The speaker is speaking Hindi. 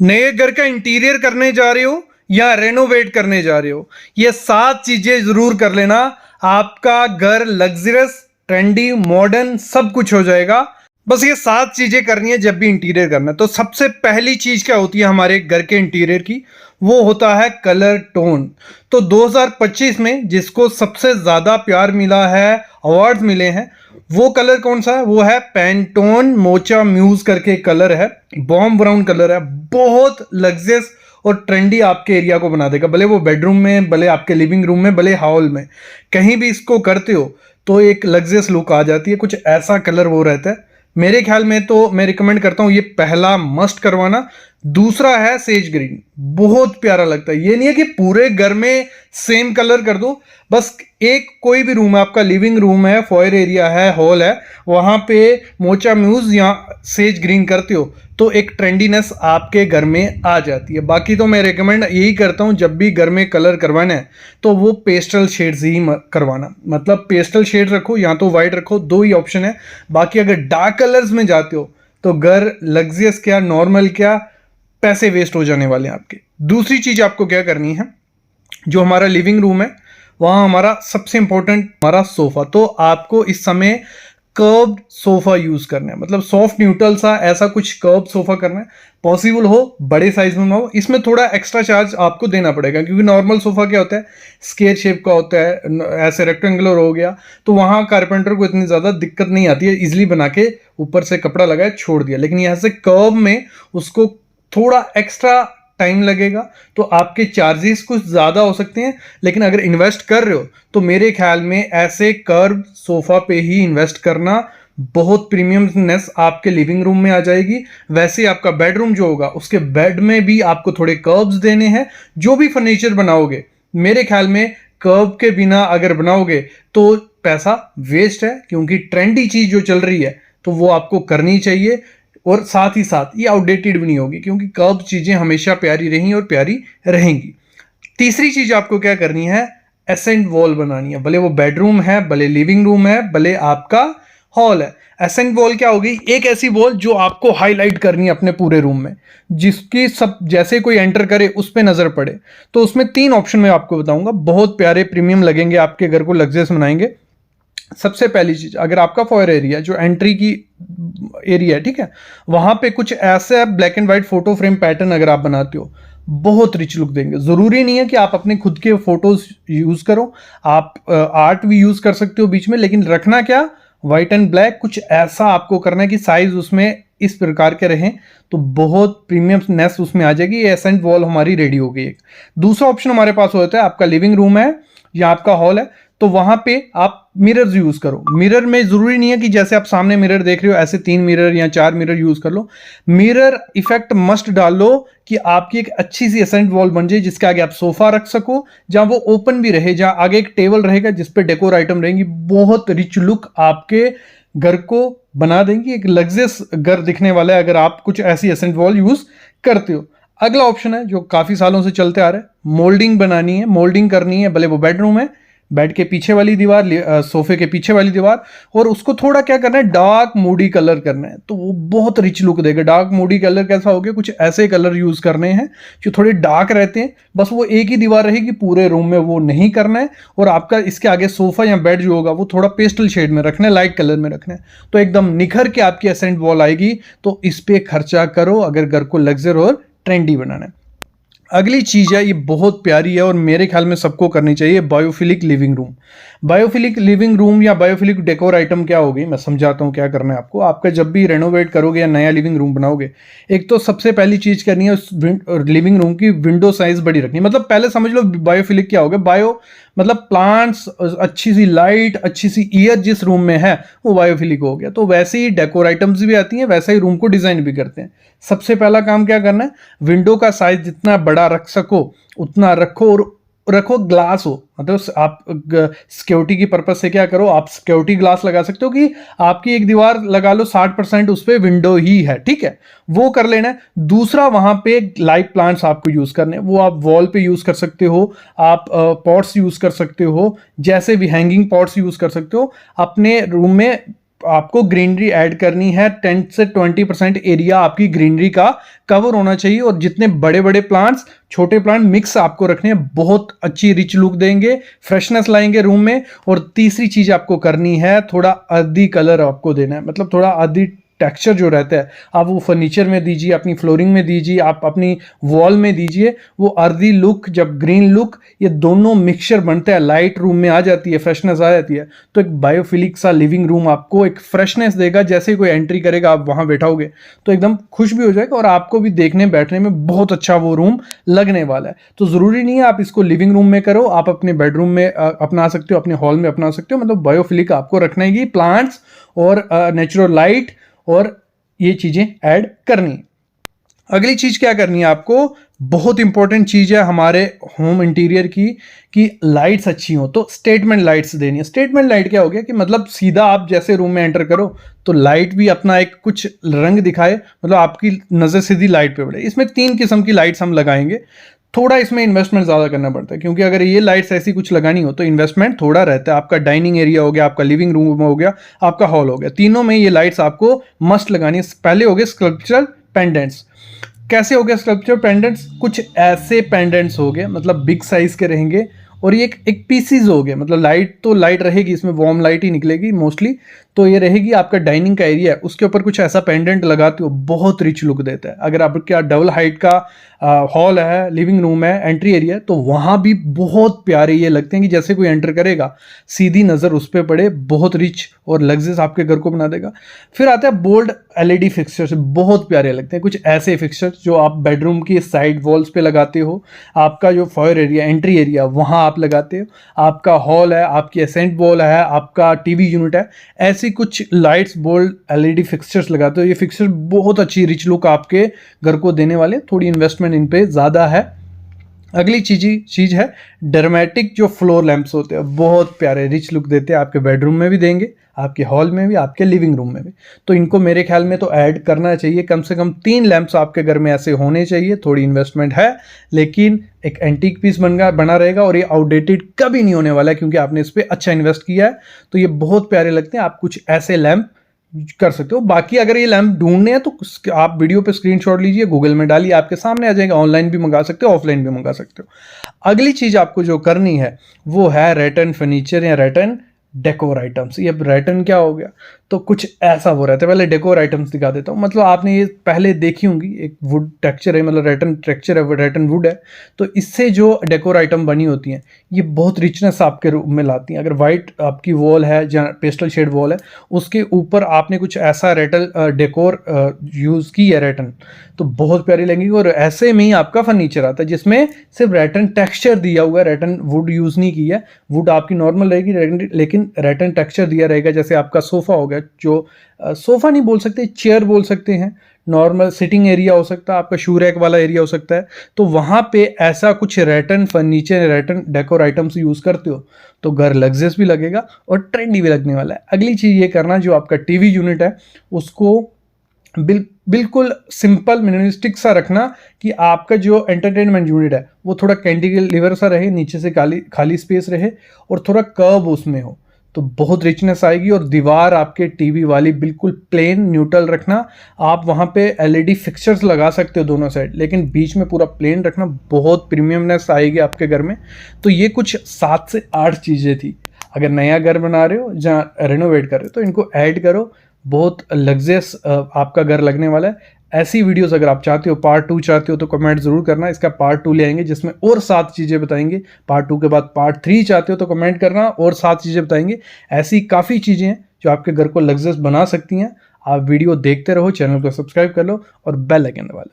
नए घर का इंटीरियर करने जा रहे हो या रेनोवेट करने जा रहे हो, ये 7 चीजें जरूर कर लेना। आपका घर लग्जरियस, ट्रेंडी, मॉडर्न सब कुछ हो जाएगा। बस ये 7 चीजें करनी है जब भी इंटीरियर करना है। तो सबसे पहली चीज क्या होती है हमारे घर के इंटीरियर की, वो होता है कलर टोन। तो 2025 में जिसको सबसे ज्यादा प्यार मिला है, अवार्ड्स मिले हैं, वो कलर कौन सा है? वो है पैंटोन मोचा म्यूज करके कलर है, बॉम्ब ब्राउन कलर है। बहुत लग्जरियस और ट्रेंडी आपके एरिया को बना देगा, भले वो बेडरूम में, भले आपके लिविंग रूम में, भले हॉल में, कहीं भी इसको करते हो तो एक लग्जरियस लुक आ जाती है। कुछ ऐसा कलर वो रहता है। मेरे ख्याल में तो मैं रिकमेंड करता हूं ये पहला मस्ट करवाना। दूसरा है सेज ग्रीन, बहुत प्यारा लगता है। ये नहीं है कि पूरे घर में सेम कलर कर दो, बस एक कोई भी रूम है, आपका लिविंग रूम है, फॉयर एरिया है, हॉल है, वहां पे मोचा म्यूज या सेज ग्रीन करते हो तो एक ट्रेंडीनेस आपके घर में आ जाती है। बाकी तो मैं रिकमेंड यही करता हूं जब भी घर में कलर करवाना है तो वो पेस्टल शेड्स ही करवाना, मतलब पेस्टल शेड रखो या तो वाइट रखो, दो ही ऑप्शन है। बाकी अगर डार्क कलर्स में जाते हो तो घर लग्जरियस क्या, नॉर्मल क्या, पैसे वेस्ट हो जाने वाले हैं आपके। दूसरी चीज आपको क्या करनी है, जो हमारा लिविंग रूम है वहां हमारा सबसे इंपॉर्टेंट हमारा सोफा। तो आपको इस समय कर्व्ड सोफा यूज करना है, मतलब सॉफ्ट न्यूट्रल सा ऐसा कुछ कर्व्ड सोफा करना है। पॉसिबल हो बड़े साइज में हो, इसमें थोड़ा एक्स्ट्रा चार्ज आपको देना पड़ेगा, क्योंकि नॉर्मल सोफा क्या होता है, स्क्वायर शेप का होता है, ऐसे रेक्टेंगुलर हो गया, तो वहां कारपेंटर को इतनी ज्यादा दिक्कत नहीं आती है, इजिली बना के ऊपर से कपड़ा लगाया छोड़ दिया। लेकिन यहाँ से कर्व में उसको थोड़ा एक्स्ट्रा टाइम लगेगा, तो आपके चार्जेस कुछ ज़्यादा हो सकते हैं। लेकिन अगर इन्वेस्ट कर रहे हो तो मेरे ख्याल में ऐसे कर्व सोफा पे ही इन्वेस्ट करना, बहुत प्रीमियमनेस आपके लिविंग रूम में आ जाएगी। वैसे आपका बेडरूम जो होगा उसके बेड में भी आपको थोड़े कर्व्स देने हैं। जो भी फर्नीचर बनाओगे मेरे ख्याल में कर्व के बिना अगर बनाओगे तो पैसा वेस्ट है, क्योंकि ट्रेंडी चीज़ जो चल रही है तो वो आपको करनी चाहिए। और साथ ही साथ ये आउटडेटेड भी नहीं होगी, क्योंकि कर्व चीजें हमेशा प्यारी रही और प्यारी रहेंगी। तीसरी चीज आपको क्या करनी है, एसेंट वॉल बनानी है, भले वो बेडरूम है, भले लिविंग रूम है, भले आपका हॉल है। एसेंट वॉल क्या होगी, एक ऐसी वॉल जो आपको हाईलाइट करनी है अपने पूरे रूम में, जिसकी सब जैसे कोई एंटर करे उस पर नजर पड़े। तो उसमें 3 ऑप्शन मैं आपको बताऊंगा, बहुत प्यारे प्रीमियम लगेंगे, आपके घर को लग्जरियस बनाएंगे। सबसे पहली चीज, अगर आपका फॉयर एरिया जो एंट्री की एरिया है, ठीक है, वहां पे कुछ ऐसे black and white photo frame pattern अगर आप बनाते हो, बहुत रिच लुक देंगे। जरूरी नहीं है कि आप अपने खुद के फोटोज यूज करो, आप आर्ट भी यूज कर सकते हो बीच में, लेकिन रखना क्या, व्हाइट एंड ब्लैक। कुछ ऐसा आपको करना है कि साइज उसमें इस प्रकार के रहें, तो बहुत प्रीमियमनेस उसमें आ जाएगी। ये एसेंट वॉल हमारी रेडी हो गई। एक दूसरा ऑप्शन हमारे पास होता है, आपका लिविंग रूम है या आपका हॉल है, तो वहां पे आप मिरर्स यूज करो। मिरर में जरूरी नहीं है कि जैसे आप सामने मिरर देख रहे हो ऐसे 3 मिरर या 4 मिरर यूज कर लो। मिरर इफेक्ट मस्ट डाल लो कि आपकी एक अच्छी सी एसेंट वॉल बन जाए, जिसके आगे आप सोफा रख सको, जहां वो ओपन भी रहे, जहां आगे एक टेबल रहेगा जिसपे डेकोर आइटम रहेंगी। बहुत रिच लुक आपके घर को बना देंगी, एक लग्जरियस घर दिखने वाला है अगर आप कुछ ऐसी एसेंट वॉल यूज करते हो। अगला ऑप्शन है जो काफी सालों से चलते आ रहा है, मोल्डिंग बनानी है, मोल्डिंग करनी है, भले वो बेडरूम है, बेड के पीछे वाली दीवार, सोफे के पीछे वाली दीवार, और उसको थोड़ा क्या करना है, डार्क मूडी कलर करना है, तो वो बहुत रिच लुक देगा। डार्क मूडी कलर कैसा हो गया, कुछ ऐसे कलर यूज करने हैं जो थोड़े डार्क रहते हैं, बस वो एक ही दीवार रहेगी पूरे रूम में, वो नहीं करना है। और आपका इसके आगे सोफा या बेड जो होगा वो थोड़ा पेस्टल शेड में रखना है, लाइट कलर में रखना है, तो एकदम निखर के आपकी एसेंट वॉल आएगी। तो इस पे खर्चा करो अगर घर को लग्जर और ट्रेंडी बनाना है। अगली चीज है, ये बहुत प्यारी है और मेरे ख्याल में सबको करनी चाहिए, biophilic living room. Biophilic living room या बायोफिलिक डेकोर आइटम क्या होगी, मैं समझाता हूँ क्या करना है आपको। आपका जब भी रेनोवेट करोगे या नया लिविंग रूम बनाओगे, एक तो सबसे पहली चीज करनी है उस लिविंग रूम की विंडो साइज बड़ी रखनी है। मतलब पहले समझ लो बायोफिलिक क्या होगा, बायो मतलब प्लांट्स, अच्छी सी लाइट, अच्छी सी एयर जिस रूम में है वो बायोफिलिक हो गया। तो वैसे ही डेकोर आइटम्स भी आती हैं, वैसे ही रूम को डिजाइन भी करते हैं। सबसे पहला काम क्या करना है, विंडो का साइज जितना बड़ा रख सको उतना रखो, और रखो ग्लास हो, मतलब आप सिक्योरिटी की पर्पज से क्या करो, आप सिक्योरिटी ग्लास लगा सकते हो कि आपकी एक दीवार लगा लो 60% उस पर विंडो ही है, ठीक है, वो कर लेना है। दूसरा, वहां पे लाइव प्लांट्स आपको यूज करने, वो आप वॉल पे यूज कर सकते हो, आप पॉट्स यूज कर सकते हो, जैसे भी हैंगिंग पॉट्स यूज कर सकते हो। अपने रूम में आपको ग्रीनरी ऐड करनी है। 10 से 20% एरिया आपकी ग्रीनरी का कवर होना चाहिए और जितने बड़े बड़े प्लांट्स, छोटे प्लांट मिक्स आपको रखने हैं, बहुत अच्छी रिच लुक देंगे, फ्रेशनेस लाएंगे रूम में। और तीसरी चीज आपको करनी है, थोड़ा अर्दी कलर आपको देना है, मतलब थोड़ा अर्दी टेक्सचर जो रहता है आप वो फर्नीचर में दीजिए, अपनी फ्लोरिंग में दीजिए, आप अपनी वॉल में दीजिए। वो अर्दी लुक जब ग्रीन लुक, ये दोनों मिक्सचर बनते हैं, लाइट रूम में आ जाती है, फ्रेशनेस आ जाती है, तो एक बायोफिलिक सा लिविंग रूम आपको एक फ्रेशनेस देगा। जैसे ही कोई एंट्री करेगा आप वहां बैठाओगे तो एकदम खुश भी हो जाएगा और आपको भी देखने बैठने में बहुत अच्छा वो रूम लगने वाला है। तो जरूरी नहीं है आप इसको लिविंग रूम में करो, आप अपने बेडरूम में अपना सकते हो, अपने हॉल में अपना सकते हो। मतलब बायोफिलिक आपको रखना है, प्लांट्स और नेचुरल लाइट और ये चीजें ऐड करनी है। अगली चीज क्या करनी है आपको, बहुत इंपॉर्टेंट चीज है हमारे होम इंटीरियर की, कि लाइट्स अच्छी हो तो स्टेटमेंट लाइट्स देनी है। स्टेटमेंट लाइट क्या हो गया कि मतलब सीधा आप जैसे रूम में एंटर करो तो लाइट भी अपना एक कुछ रंग दिखाए, मतलब आपकी नजर सीधी लाइट पे पड़े। इसमें 3 किस्म की लाइट्स हम लगाएंगे। थोड़ा इसमें इन्वेस्टमेंट ज़्यादा करना पड़ता है, क्योंकि अगर ये लाइट्स ऐसी कुछ लगानी हो तो इन्वेस्टमेंट थोड़ा रहता है। आपका डाइनिंग एरिया हो गया, आपका लिविंग रूम हो गया, आपका हॉल हो गया, तीनों में ये लाइट्स आपको मस्ट लगानी है। पहले हो गए स्कल्पचरल पेंडेंट्स। कैसे हो गया स्कल्पचरल पेंडेंट्स, कुछ ऐसे पेंडेंट्स हो गए, मतलब बिग साइज के रहेंगे और ये एक पीसीज हो गए, मतलब लाइट तो लाइट रहेगी, इसमें वार्म लाइट ही निकलेगी मोस्टली। तो ये रहेगी आपका डाइनिंग का एरिया है, उसके ऊपर कुछ ऐसा पेंडेंट लगाते हो, बहुत रिच लुक देता है। अगर आपका डबल हाइट का हॉल है, लिविंग रूम है, एंट्री एरिया है, तो वहां भी बहुत प्यारे ये लगते हैं कि जैसे कोई एंटर करेगा सीधी नजर उस पर पड़े, बहुत रिच और लग्जरियस आपके घर को बना देगा। फिर आता है बोल्ड एलईडी फिक्सचर्स, बहुत प्यारे लगते हैं कुछ ऐसे फिक्सचर्स जो आप बेडरूम की साइड वॉल्स पे लगाते हो, आपका जो फॉयर एरिया, एंट्री एरिया, वहां आप लगाते हो, आपका हॉल है, आपकी एसेंट वॉल है, आपका टीवी यूनिट है, ऐसी कुछ लाइट्स बोल्ड एलईडी फिक्सचर्स लगाते हो। ये फिक्सचर बहुत अच्छी रिच लुक आपके घर को देने वाले, थोड़ी इन्वेस्टमेंट इन पे ज़्यादा है। अगली चीज है ड्रामेटिक जो फ्लोर लैंप्स होते हैं, बहुत प्यारे रिच लुक देते हैं, आपके बेडरूम में भी देंगे, आपके हॉल में भी, आपके लिविंग रूम में भी। तो इनको मेरे ख्याल में तो ऐड करना चाहिए, कम से कम 3 लैंप्स आपके घर में ऐसे होने चाहिए। थोड़ी इन्वेस्टमेंट है लेकिन एक एंटीक पीस बना रहेगा और ये आउटडेटेड कभी नहीं होने वाला है, क्योंकि आपने इस पर अच्छा इन्वेस्ट किया है। तो ये बहुत प्यारे लगते हैं, आप कुछ ऐसे लैंप कर सकते हो। बाकी अगर ये लैंप ढूंढने हैं तो आप वीडियो पे स्क्रीनशॉट लीजिए, गूगल में डालिए, आपके सामने आ जाएगा। ऑनलाइन भी मंगा सकते हो, ऑफलाइन भी मंगा सकते हो। अगली चीज आपको जो करनी है वो है रैटन फर्नीचर या रैटन डेकोर आइटम्स। ये रैटन क्या हो गया, तो कुछ ऐसा वो रहता है। पहले डेकोर आइटम्स दिखा देता हूँ। मतलब आपने ये पहले देखी होंगी, एक वुड टेक्सचर है, मतलब रैटन टेक्सचर है, रैटन वुड है। तो इससे जो डेकोर आइटम बनी होती हैं ये बहुत रिचनेस आपके रूम में लाती हैं। अगर वाइट आपकी वॉल है, जहाँ पेस्टल शेड वॉल है, उसके ऊपर आपने कुछ ऐसा रैटल डेकोर यूज़ की है रैटन, तो बहुत प्यारी लगेगी। और ऐसे में ही आपका फर्नीचर आता है जिसमें सिर्फ रैटन टेक्सचर दिया हुआ है, रैटन वुड यूज़ नहीं की है। वुड आपकी नॉर्मल रहेगी लेकिन रैटन टेक्सचर दिया रहेगा। जैसे आपका सोफा हो गया, जो सोफा नहीं बोल सकते, चेयर बोल सकते हैं, नॉर्मल सिटिंग एरिया हो सकता है, आपका शू रैक वाला एरिया हो सकता है, तो वहाँ पे ऐसा कुछ rattan furniture, rattan decor items use करते हो तो घर लग्जरियस भी लगेगा और ट्रेंडी भी लगने वाला है। अगली चीज़ ये करना, जो आपका टीवी यूनिट है उसको बिल्कुल सिंपल मिनिमलिस्टिक सा रखना, कि आपका जो एंटरटेनमेंट यूनिट है वो थोड़ा कैंटिलीवर सा रहे, नीचे से खाली स्पेस रहे और थोड़ा कर्व उसमें हो, तो बहुत रिचनेस आएगी। और दीवार आपके टीवी वाली बिल्कुल प्लेन न्यूट्रल रखना। आप वहाँ पे एलईडी फिक्सचर्स लगा सकते हो दोनों साइड, लेकिन बीच में पूरा प्लेन रखना, बहुत प्रीमियमनेस आएगी आपके घर में। तो ये कुछ 7 से 8 चीज़ें थी। अगर नया घर बना रहे हो, जहाँ रेनोवेट कर रहे हो, तो इनको ऐड करो, बहुत लग्जरियस आपका घर लगने वाला है। ऐसी वीडियोस अगर आप चाहते हो, पार्ट 2 चाहते हो, तो कमेंट जरूर करना। इसका पार्ट 2 ले आएंगे जिसमें और 7 चीज़ें बताएंगे। पार्ट 2 के बाद पार्ट 3 चाहते हो तो कमेंट करना, और 7 चीज़ें बताएंगे। ऐसी काफ़ी चीज़ें हैं जो आपके घर को लग्जरियस बना सकती हैं। आप वीडियो देखते रहो, चैनल को सब्सक्राइब कर लो और बेल आइकन दबा लो।